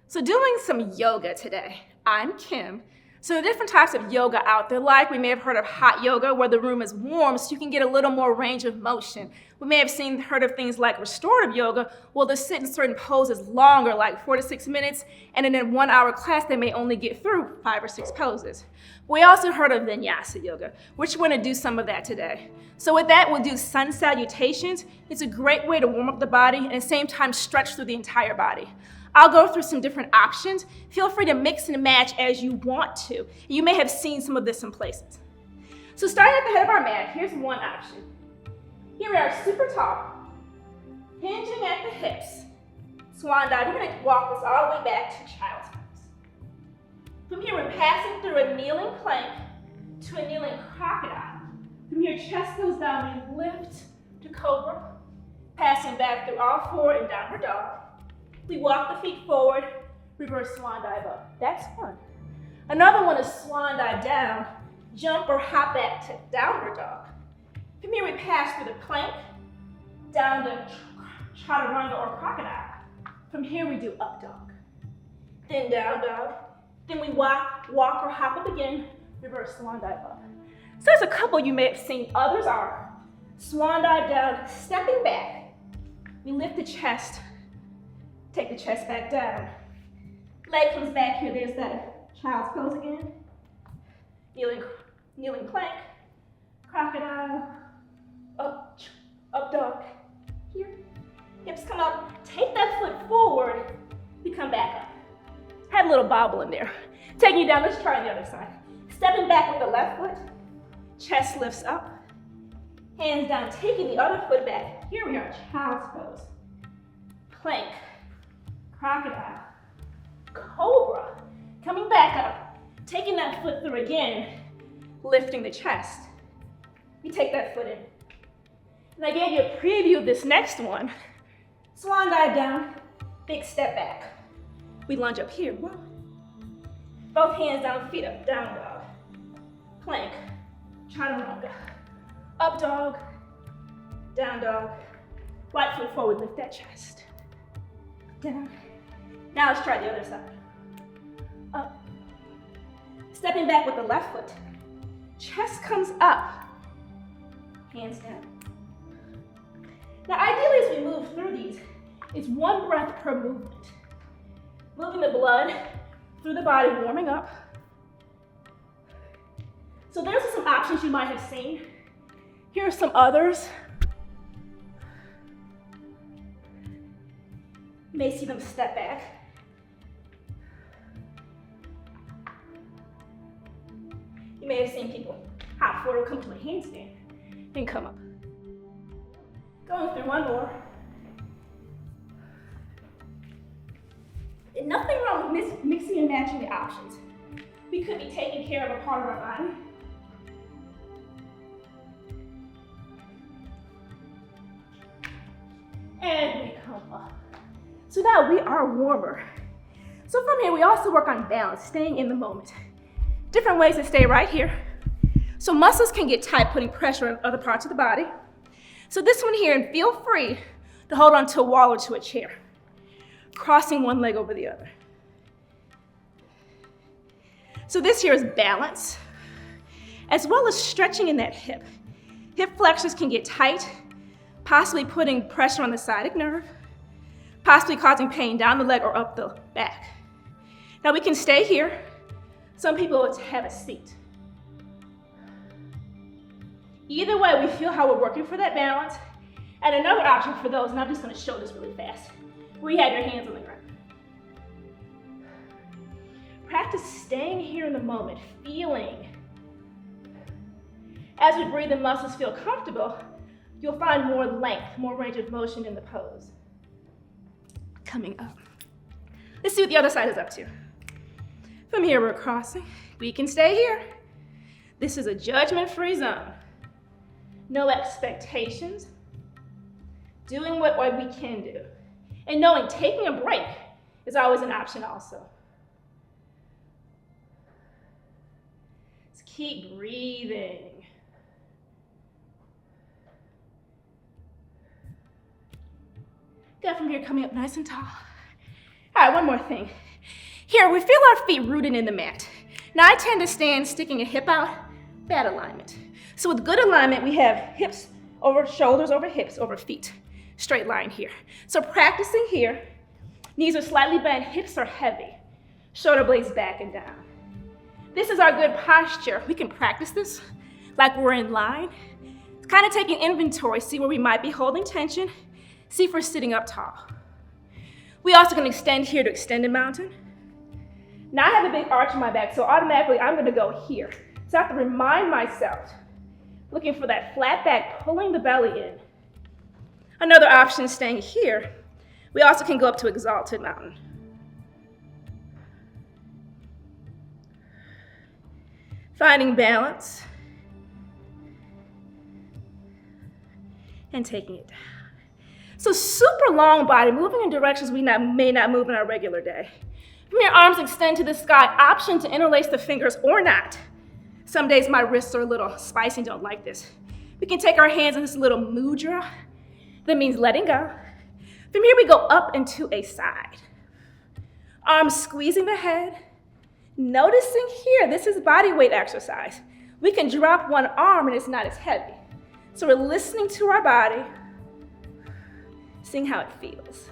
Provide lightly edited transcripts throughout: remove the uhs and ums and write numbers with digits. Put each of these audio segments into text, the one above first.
So doing some yoga today. I'm Kim. So there are different types of yoga out there, like we may have heard of hot yoga where the room is warm so you can get a little more range of motion. We may have heard of things like restorative yoga, where they sit in certain poses longer, like 4 to 6 minutes, and in a 1 hour class they may only get through 5 or 6 poses. We also heard of vinyasa yoga, which we're going to do some of that today. So with that, we'll do sun salutations. It's a great way to warm up the body and at the same time stretch through the entire body. I'll go through some different options. Feel free to mix and match as you want to. You may have seen some of this in places. So starting at the head of our mat, here's one option. Here we are, super tall, hinging at the hips. Swan dive. We're going to walk this all the way back to child's pose. From here, we're passing through a kneeling plank to a kneeling crocodile. From here, chest goes down, we lift to cobra, passing back through all 4 in downward dog. We walk the feet forward, reverse swan dive up. That's one. Another one is swan dive down, jump or hop back to downward dog. From here, we pass through the plank, down to chaturanga or crocodile. From here, we do up dog, then down dog. Then we walk or hop up again, reverse swan dive up. So there's a couple you may have seen. Others are swan dive down, stepping back. We lift the chest, take the chest back down. Leg comes back here, there's that child's pose again. Kneeling plank, crocodile, up dog. Here, hips come up, take that foot forward, we come back up. Had a little bobble in there. Taking you down, let's try on the other side. Stepping back with the left foot, chest lifts up, hands down, taking the other foot back. Here we are, child's pose. Plank, crocodile, cobra, coming back up, taking that foot through again, lifting the chest. We take that foot in. And I gave you a preview of this next one. Swan dive down, big step back. We lunge up here, whoa. Both hands down, feet up, down dog. Plank, chaturanga, up dog, down dog. Right foot forward, lift that chest. Down. Now let's try the other side. Up. Stepping back with the left foot. Chest comes up. Hands down. Now ideally as we move through these, it's 1 breath per movement. Moving the blood through the body, warming up. So there's some options you might have seen. Here are some others. You may see them step back. You may have seen people hop forward, come to a handstand, and come up. Going through one more. And nothing wrong with mixing and matching the options. We could be taking care of a part of our body. And we come up. So now we are warmer. So from here, we also work on balance, staying in the moment. Different ways to stay right here. So muscles can get tight, putting pressure on other parts of the body. So this one here, and feel free to hold on to a wall or to a chair, crossing one leg over the other. So this here is balance, as well as stretching in that hip. Hip flexors can get tight, possibly putting pressure on the sciatic nerve, possibly causing pain down the leg or up the back. Now we can stay here. Some people have a seat. Either way, we feel how we're working for that balance. And another option for those, and I'm just gonna show this really fast, where you have your hands on the ground. Practice staying here in the moment, feeling. As we breathe, the muscles feel comfortable, you'll find more length, more range of motion in the pose. Coming up. Let's see what the other side is up to. From here, we're crossing. We can stay here. This is a judgment-free zone. No expectations. Doing what we can do. And knowing taking a break is always an option also. Let's keep breathing. Good, from here, coming up nice and tall. All right, one more thing. Here, we feel our feet rooted in the mat. Now, I tend to stand sticking a hip out, bad alignment. So with good alignment, we have hips over shoulders, over hips, over feet. Straight line here. So practicing here, knees are slightly bent, hips are heavy, shoulder blades back and down. This is our good posture. We can practice this like we're in line. It's kind of taking inventory, see where we might be holding tension, see if we're sitting up tall. We also can extend here to Extended Mountain. Now I have a big arch in my back, so automatically I'm gonna go here. So I have to remind myself, looking for that flat back, pulling the belly in. Another option is staying here. We also can go up to Exalted Mountain. Finding balance and taking it down. So super long body, moving in directions we may not move in our regular day. From your arms extend to the sky, option to interlace the fingers or not. Some days my wrists are a little spicy and don't like this. We can take our hands in this little mudra. That means letting go. From here we go up and to a side. Arms squeezing the head. Noticing here, this is body weight exercise. We can drop one arm and it's not as heavy. So we're listening to our body, seeing how it feels.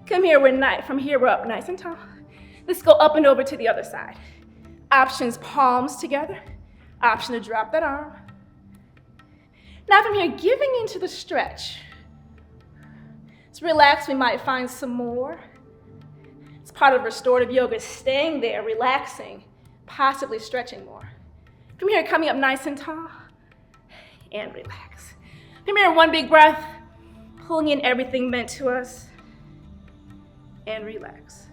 Come here, from here we're up nice and tall. Let's go up and over to the other side. Options, palms together. Option to drop that arm. Now from here, giving into the stretch. Let's relax, we might find some more. It's part of restorative yoga, staying there, relaxing, possibly stretching more. From here, coming up nice and tall, and relax. From here, one big breath, pulling in everything meant to us, and relax.